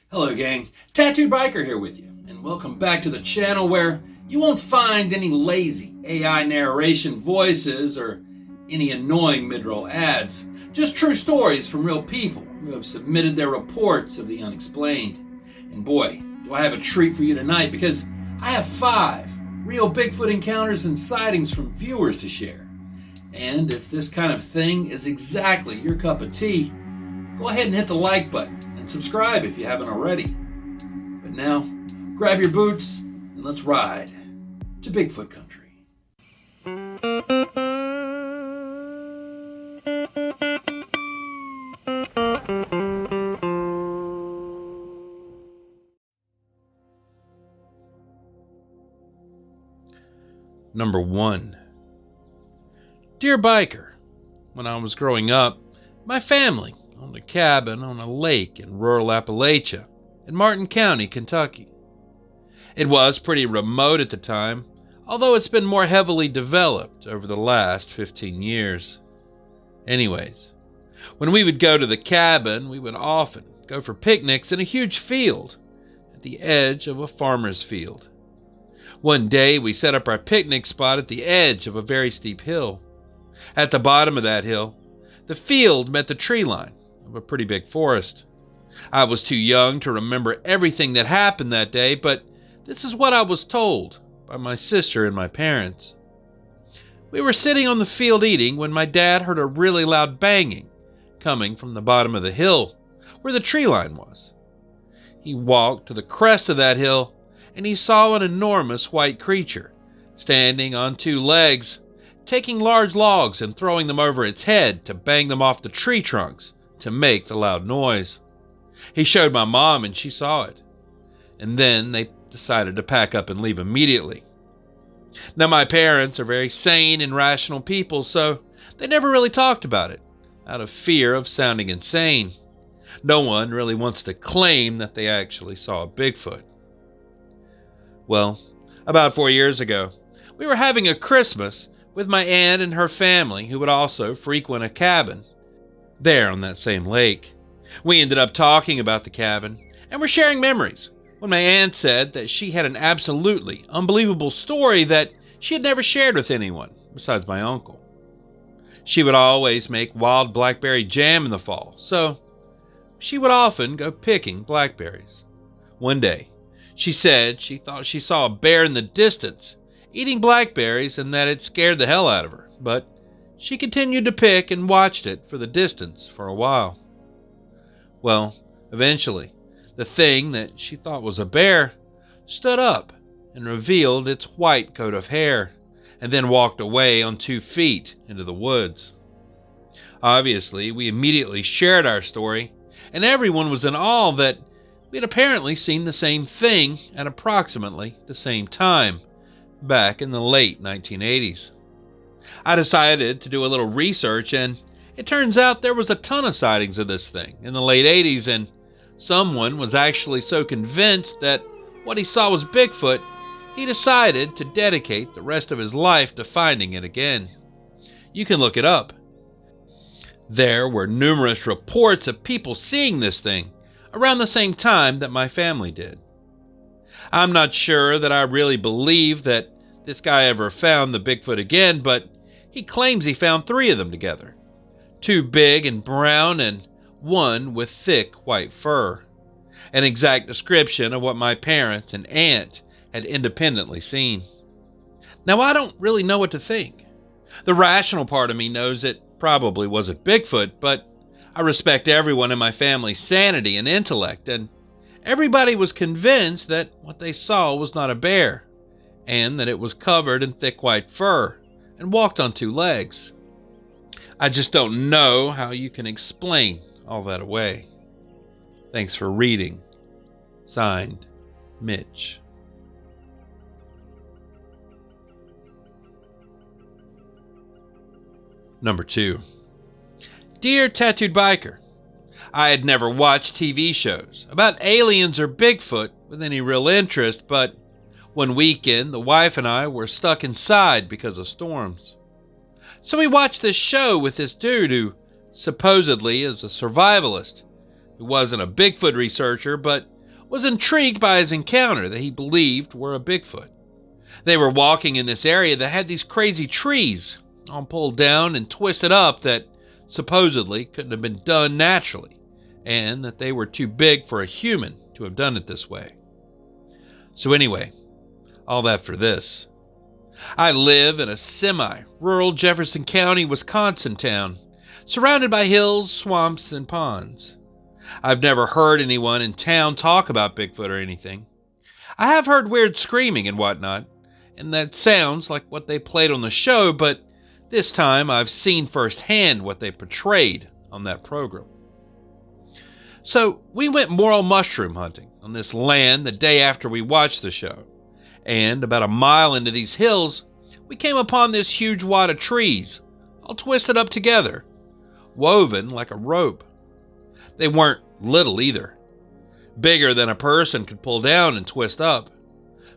Hello gang, Tattooed Biker here with you, and welcome back to the channel where you won't find any lazy AI narration voices or any annoying mid-roll ads. Just true stories from real people who have submitted their reports of the unexplained. And boy, do I have a treat for you tonight, because I have 5 real Bigfoot encounters and sightings from viewers to share. And if this kind of thing is exactly your cup of tea, go ahead and hit the like button and subscribe if you haven't already. But now, grab your boots and let's ride to Bigfoot country. Number 1. Dear Biker, when I was growing up, my family owned a cabin on a lake in rural Appalachia in Martin County, Kentucky. It was pretty remote at the time, although it's been more heavily developed over the last 15 years. Anyways, when we would go to the cabin, we would often go for picnics in a huge field at the edge of a farmer's field. One day, we set up our picnic spot at the edge of a very steep hill. At the bottom of that hill, the field met the tree line of a pretty big forest. I was too young to remember everything that happened that day, but this is what I was told by my sister and my parents. We were sitting on the field eating when my dad heard a really loud banging coming from the bottom of the hill where the tree line was. He walked to the crest of that hill and he saw an enormous white creature standing on 2 legs, taking large logs and throwing them over its head to bang them off the tree trunks to make the loud noise. He showed my mom and she saw it. And then they decided to pack up and leave immediately. Now, my parents are very sane and rational people, so they never really talked about it out of fear of sounding insane. No one really wants to claim that they actually saw a Bigfoot. Well, about 4 years ago, we were having a Christmas with my aunt and her family, who would also frequent a cabin there on that same lake. We ended up talking about the cabin and were sharing memories when my aunt said that she had an absolutely unbelievable story that she had never shared with anyone besides my uncle. She would always make wild blackberry jam in the fall, so she would often go picking blackberries. One day, she said she thought she saw a bear in the distance eating blackberries and that it scared the hell out of her, but she continued to pick and watched it for the distance for a while. Well, eventually, the thing that she thought was a bear stood up and revealed its white coat of hair, and then walked away on 2 feet into the woods. Obviously, we immediately shared our story, and everyone was in awe that we had apparently seen the same thing at approximately the same time, back in the late 1980s. I decided to do a little research, and it turns out there was a ton of sightings of this thing in the late 80s, and someone was actually so convinced that what he saw was Bigfoot, he decided to dedicate the rest of his life to finding it again. You can look it up. There were numerous reports of people seeing this thing around the same time that my family did. I'm not sure that I really believe that this guy ever found the Bigfoot again, but he claims he found 3 of them together. 2 big and brown and 1 with thick white fur. An exact description of what my parents and aunt had independently seen. Now, I don't really know what to think. The rational part of me knows it probably wasn't Bigfoot, but I respect everyone in my family's sanity and intellect, and everybody was convinced that what they saw was not a bear, and that it was covered in thick white fur and walked on 2 legs. I just don't know how you can explain all that away. Thanks for reading. Signed, Mitch. Number 2. Dear Tattooed Biker, I had never watched TV shows about aliens or Bigfoot with any real interest, but one weekend the wife and I were stuck inside because of storms. So we watched this show with this dude who supposedly is a survivalist, who wasn't a Bigfoot researcher, but was intrigued by his encounter that he believed were a Bigfoot. They were walking in this area that had these crazy trees all pulled down and twisted up that supposedly couldn't have been done naturally, and that they were too big for a human to have done it this way. So anyway, all that for this. I live in a semi-rural Jefferson County, Wisconsin town, surrounded by hills, swamps, and ponds. I've never heard anyone in town talk about Bigfoot or anything. I have heard weird screaming and whatnot, and that sounds like what they played on the show, but this time I've seen firsthand what they portrayed on that program. So we went morel mushroom hunting on this land the day after we watched the show, and about a mile into these hills, we came upon this huge wad of trees, all twisted up together, woven like a rope. They weren't little either, bigger than a person could pull down and twist up.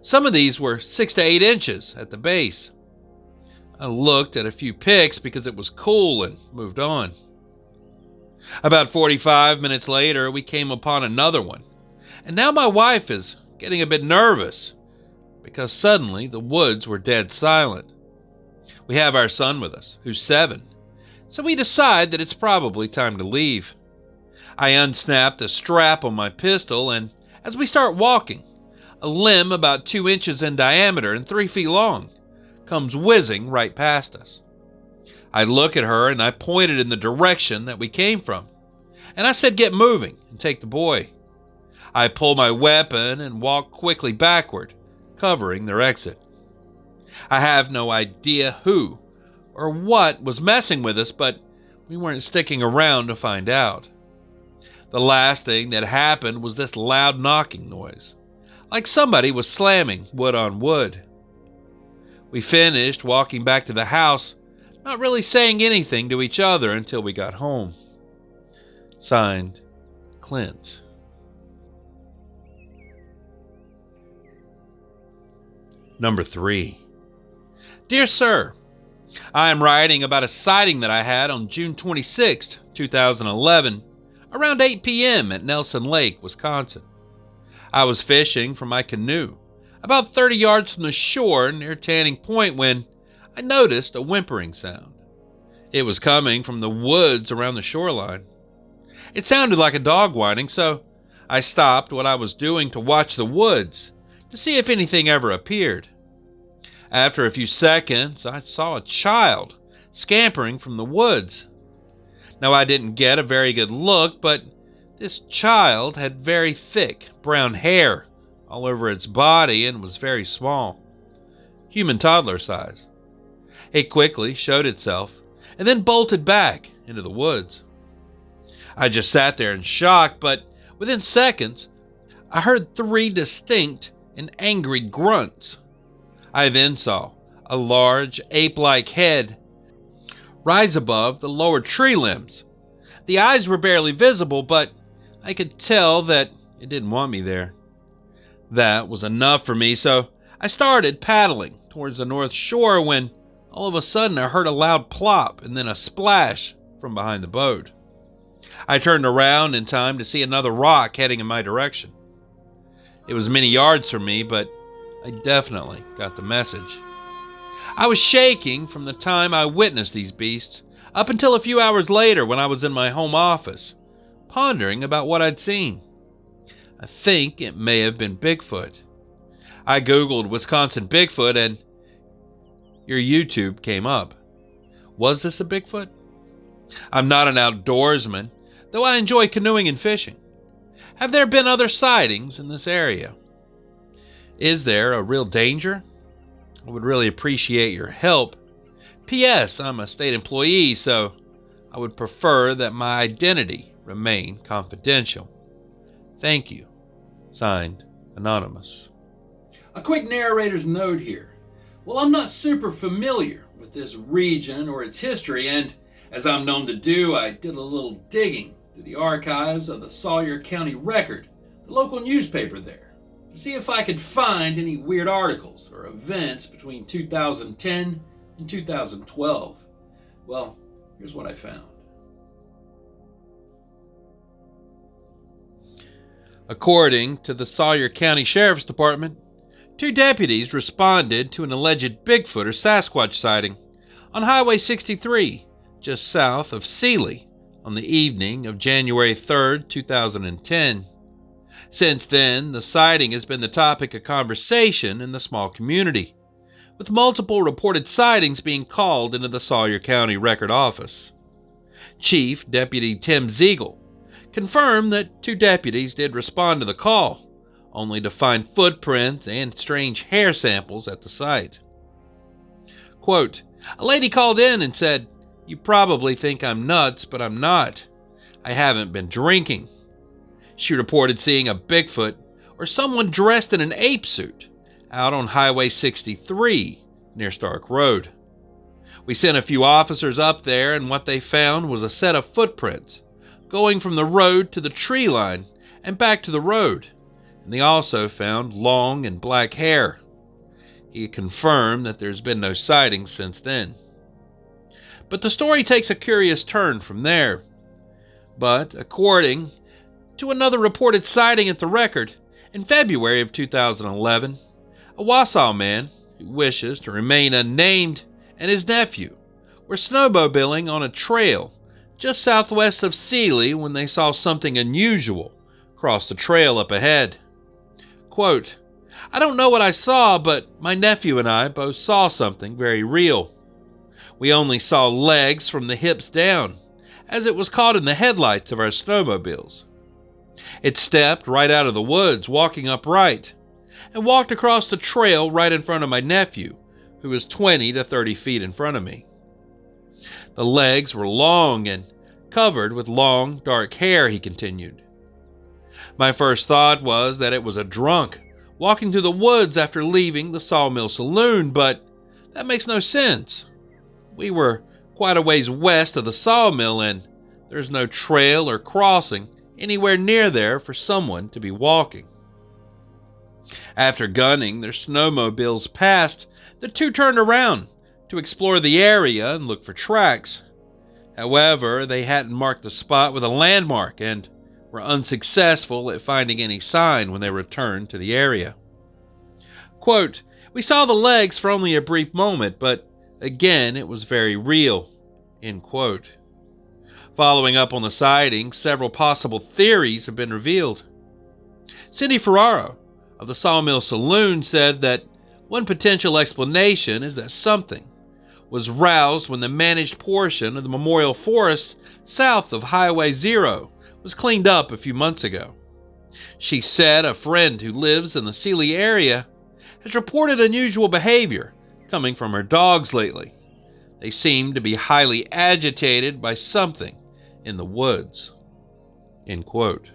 Some of these were 6 to 8 inches at the base. I looked at a few pics because it was cool and moved on. About 45 minutes later, we came upon another one, and now my wife is getting a bit nervous because suddenly the woods were dead silent. We have our son with us, who's 7, so we decide that it's probably time to leave. I unsnap the strap on my pistol, and as we start walking, a limb about 2 inches in diameter and 3 feet long comes whizzing right past us. I look at her and I pointed in the direction that we came from, and I said, "Get moving and take the boy." I pull my weapon and walk quickly backward, covering their exit. I have no idea who or what was messing with us, but we weren't sticking around to find out. The last thing that happened was this loud knocking noise, like somebody was slamming wood on wood. We finished walking back to the house, not really saying anything to each other until we got home. Signed, Clint. Number 3. Dear Sir, I am writing about a sighting that I had on June 26, 2011, around 8 p.m. at Nelson Lake, Wisconsin. I was fishing from my canoe, about 30 yards from the shore near Tanning Point, when I noticed a whimpering sound. It was coming from the woods around the shoreline. It sounded like a dog whining, so I stopped what I was doing to watch the woods to see if anything ever appeared. After a few seconds, I saw a child scampering from the woods. Now, I didn't get a very good look, but this child had very thick brown hair all over its body and was very small, human toddler size. It quickly showed itself and then bolted back into the woods. I just sat there in shock, but within seconds, I heard 3 distinct and angry grunts. I then saw a large ape-like head rise above the lower tree limbs. The eyes were barely visible, but I could tell that it didn't want me there. That was enough for me, so I started paddling towards the north shore when all of a sudden I heard a loud plop and then a splash from behind the boat. I turned around in time to see another rock heading in my direction. It was many yards from me, but I definitely got the message. I was shaking from the time I witnessed these beasts up until a few hours later when I was in my home office, pondering about what I'd seen. I think it may have been Bigfoot. I Googled Wisconsin Bigfoot and your YouTube came up. Was this a Bigfoot? I'm not an outdoorsman, though I enjoy canoeing and fishing. Have there been other sightings in this area? Is there a real danger? I would really appreciate your help. P.S. I'm a state employee, so I would prefer that my identity remain confidential. Thank you. Signed, Anonymous. A quick narrator's note here. Well, I'm not super familiar with this region or its history, and as I'm known to do, I did a little digging through the archives of the Sawyer County Record, the local newspaper there, to see if I could find any weird articles or events between 2010 and 2012. Well, here's what I found. According to the Sawyer County Sheriff's Department, 2 deputies responded to an alleged Bigfoot or Sasquatch sighting on Highway 63, just south of Sealy, on the evening of January 3, 2010. Since then, the sighting has been the topic of conversation in the small community, with multiple reported sightings being called into the Sawyer County Record Office. Chief Deputy Tim Ziegel confirmed that 2 deputies did respond to the call, only to find footprints and strange hair samples at the site. Quote, "A lady called in and said, 'You probably think I'm nuts, but I'm not. I haven't been drinking.' She reported seeing a Bigfoot or someone dressed in an ape suit out on Highway 63 near Stark Road. We sent a few officers up there, and what they found was a set of footprints going from the road to the tree line and back to the road, and they also found long and black hair." He confirmed that there's been no sightings since then. But the story takes a curious turn from there. But according to another reported sighting at the record, in February of 2011, a Wausau man who wishes to remain unnamed and his nephew were snowmobiling on a trail just southwest of Sealy when they saw something unusual cross the trail up ahead. Quote, "I don't know what I saw, but my nephew and I both saw something very real. We only saw legs from the hips down, as it was caught in the headlights of our snowmobiles. It stepped right out of the woods, walking upright, and walked across the trail right in front of my nephew, who was 20 to 30 feet in front of me. The legs were long and covered with long, dark hair," he continued. "My first thought was that it was a drunk walking through the woods after leaving the Sawmill Saloon, but that makes no sense. We were quite a ways west of the sawmill, and there's no trail or crossing anywhere near there for someone to be walking." After gunning their snowmobiles past, the 2 turned around to explore the area and look for tracks. However, they hadn't marked the spot with a landmark and were unsuccessful at finding any sign when they returned to the area. Quote, "We saw the legs for only a brief moment, but again, it was very real." End quote. Following up on the sighting, several possible theories have been revealed. Cindy Ferraro of the Sawmill Saloon said that one potential explanation is that something was roused when the managed portion of the Memorial Forest south of Highway 0 was cleaned up a few months ago. She said a friend who lives in the Sealy area has reported unusual behavior coming from her dogs lately. They seem to be highly agitated by something in the woods. End quote.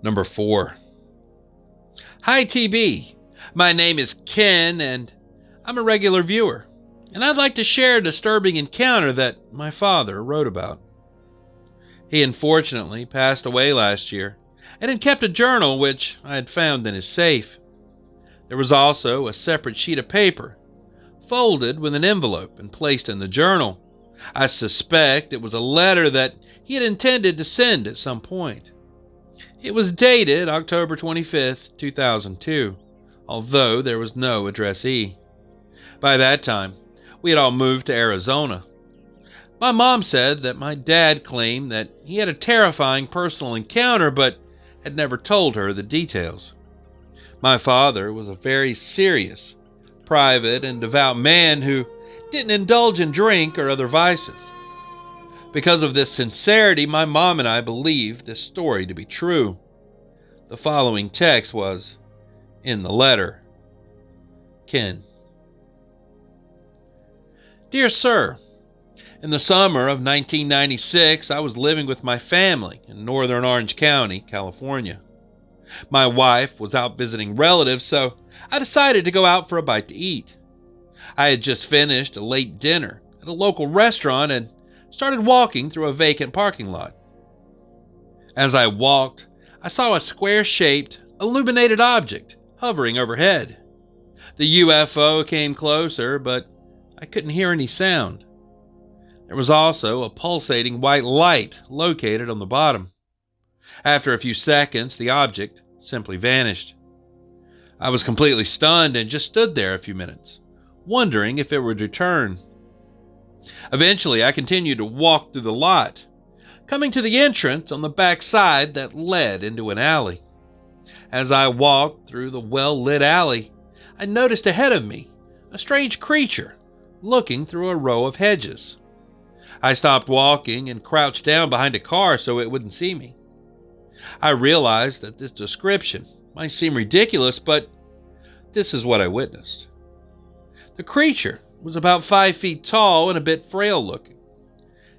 Number 4. Hi TB, my name is Ken and I'm a regular viewer, and I'd like to share a disturbing encounter that my father wrote about. He unfortunately passed away last year and had kept a journal which I had found in his safe. There was also a separate sheet of paper, folded with an envelope and placed in the journal. I suspect it was a letter that he had intended to send at some point. It was dated October 25th, 2002, although there was no addressee. By that time, we had all moved to Arizona. My mom said that my dad claimed that he had a terrifying personal encounter but had never told her the details. My father was a very serious, private, and devout man who didn't indulge in drink or other vices. Because of this sincerity, my mom and I believed this story to be true. The following text was in the letter. Ken. Dear Sir, in the summer of 1996, I was living with my family in northern Orange County, California. My wife was out visiting relatives, so I decided to go out for a bite to eat. I had just finished a late dinner at a local restaurant and started walking through a vacant parking lot. As I walked, I saw a square-shaped, illuminated object hovering overhead. The UFO came closer, but I couldn't hear any sound. There was also a pulsating white light located on the bottom. After a few seconds, the object simply vanished. I was completely stunned and just stood there a few minutes, wondering if it would return. Eventually, I continued to walk through the lot, coming to the entrance on the back side that led into an alley. As I walked through the well-lit alley, I noticed ahead of me a strange creature looking through a row of hedges. I stopped walking and crouched down behind a car so it wouldn't see me. I realized that this description might seem ridiculous, but this is what I witnessed. The creature was about 5 feet tall and a bit frail looking.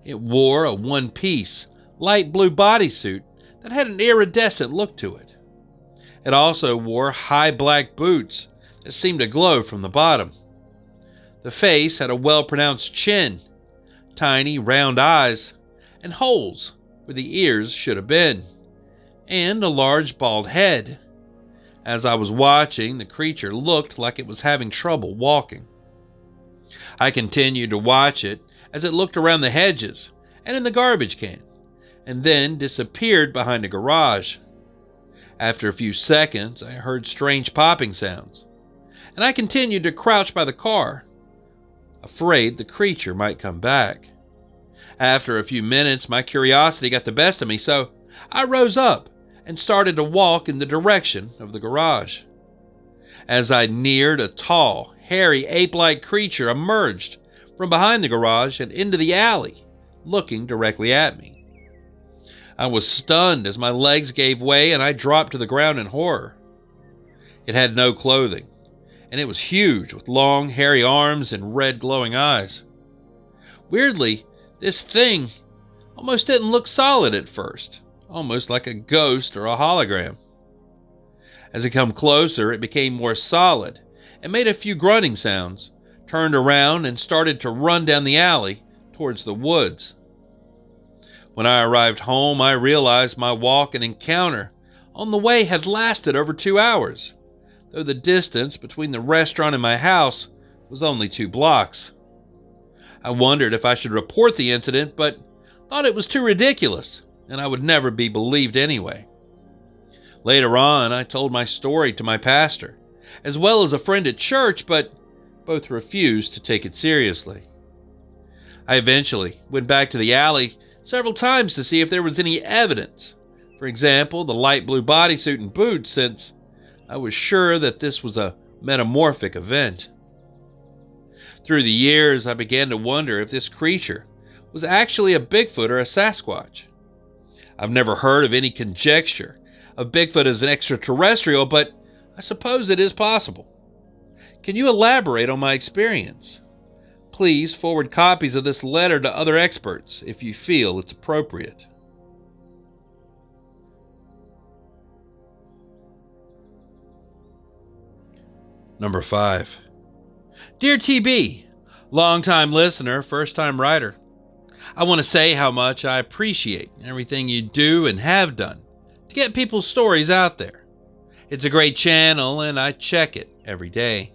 It wore a one-piece, light blue bodysuit that had an iridescent look to it. It also wore high black boots that seemed to glow from the bottom. The face had a well-pronounced chin, tiny round eyes, and holes where the ears should have been, and a large bald head. As I was watching, the creature looked like it was having trouble walking. I continued to watch it as it looked around the hedges and in the garbage can, and then disappeared behind a garage. After a few seconds, I heard strange popping sounds, and I continued to crouch by the car, afraid the creature might come back. After a few minutes, my curiosity got the best of me, so I rose up and started to walk in the direction of the garage. As I neared, a tall, hairy, ape-like creature emerged from behind the garage and into the alley, looking directly at me. I was stunned as my legs gave way and I dropped to the ground in horror. It had no clothing, and it was huge with long, hairy arms and red glowing eyes. Weirdly, this thing almost didn't look solid at first, almost like a ghost or a hologram. As it came closer, it became more solid and made a few grunting sounds, turned around and started to run down the alley towards the woods. When I arrived home, I realized my walk and encounter on the way had lasted over 2 hours, though the distance between the restaurant and my house was only 2 blocks. I wondered if I should report the incident, but thought it was too ridiculous, and I would never be believed anyway. Later on, I told my story to my pastor, as well as a friend at church, but both refused to take it seriously. I eventually went back to the alley several times to see if there was any evidence. For example, the light blue bodysuit and boots, since I was sure that this was a metamorphic event. Through the years, I began to wonder if this creature was actually a Bigfoot or a Sasquatch. I've never heard of any conjecture of Bigfoot as an extraterrestrial, but I suppose it is possible. Can you elaborate on my experience? Please forward copies of this letter to other experts if you feel it's appropriate. Number 5. Dear TB, long-time listener, first-time writer, I want to say how much I appreciate everything you do and have done to get people's stories out there. It's a great channel and I check it every day.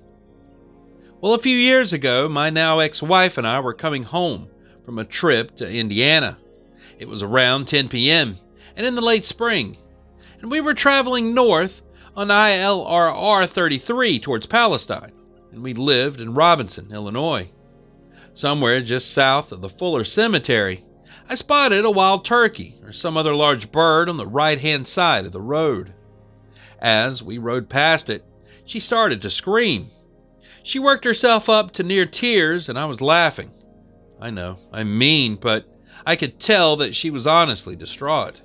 Well, a few years ago, my now ex-wife and I were coming home from a trip to Indiana. It was around 10 p.m. and in the late spring, and we were traveling north on ILRR 33 towards Palestine, and we lived in Robinson, Illinois. Somewhere just south of the Fuller Cemetery, I spotted a wild turkey or some other large bird on the right-hand side of the road. As we rode past it, she started to scream. She worked herself up to near tears, and I was laughing. I know, I'm mean, but I could tell that she was honestly distraught.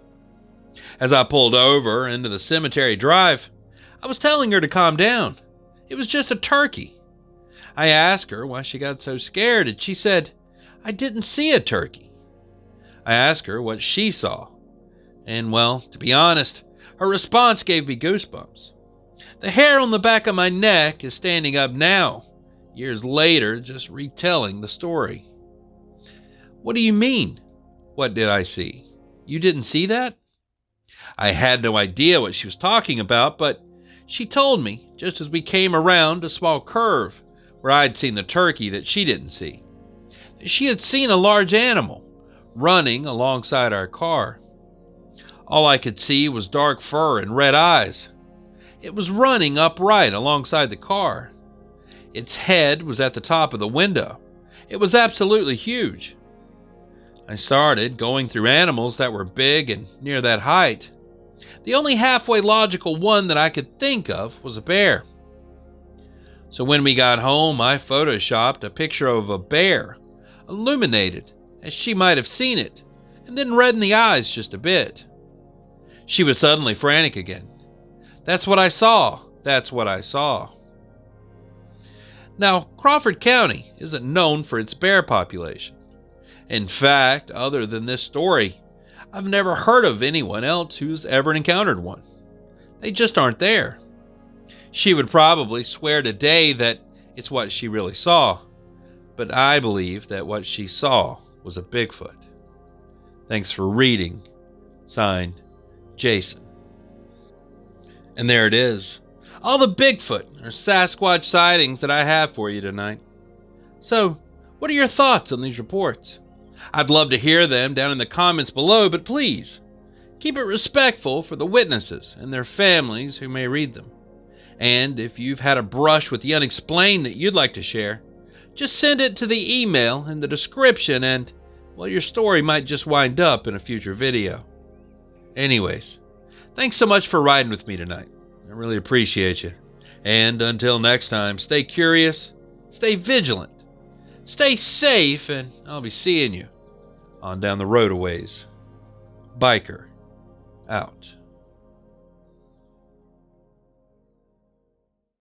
As I pulled over into the cemetery drive, I was telling her to calm down. It was just a turkey. I asked her why she got so scared, and she said, I didn't see a turkey. I asked her what she saw, and well, to be honest, her response gave me goosebumps. The hair on the back of my neck is standing up now, years later, just retelling the story. What do you mean? What did I see? You didn't see that? I had no idea what she was talking about, but she told me just as we came around a small curve where I'd seen the turkey that she didn't see. She had seen a large animal running alongside our car. All I could see was dark fur and red eyes. It was running upright alongside the car. Its head was at the top of the window. It was absolutely huge. I started going through animals that were big and near that height. The only halfway logical one that I could think of was a bear. So when we got home, I photoshopped a picture of a bear, illuminated as she might have seen it, and then reddened the eyes just a bit. She was suddenly frantic again. That's what I saw. That's what I saw. Now, Crawford County isn't known for its bear population. In fact, other than this story, I've never heard of anyone else who's ever encountered one. They just aren't there. She would probably swear today that it's what she really saw, but I believe that what she saw was a Bigfoot. Thanks for reading. Signed, Jason. And there it is. All the Bigfoot or Sasquatch sightings that I have for you tonight. So, what are your thoughts on these reports? I'd love to hear them down in the comments below, but please, keep it respectful for the witnesses and their families who may read them. And if you've had a brush with the unexplained that you'd like to share, just send it to the email in the description and, well, your story might just wind up in a future video. Anyways, thanks so much for riding with me tonight. I really appreciate you. And until next time, stay curious, stay vigilant, stay safe, and I'll be seeing you on down the road a ways. Biker, out.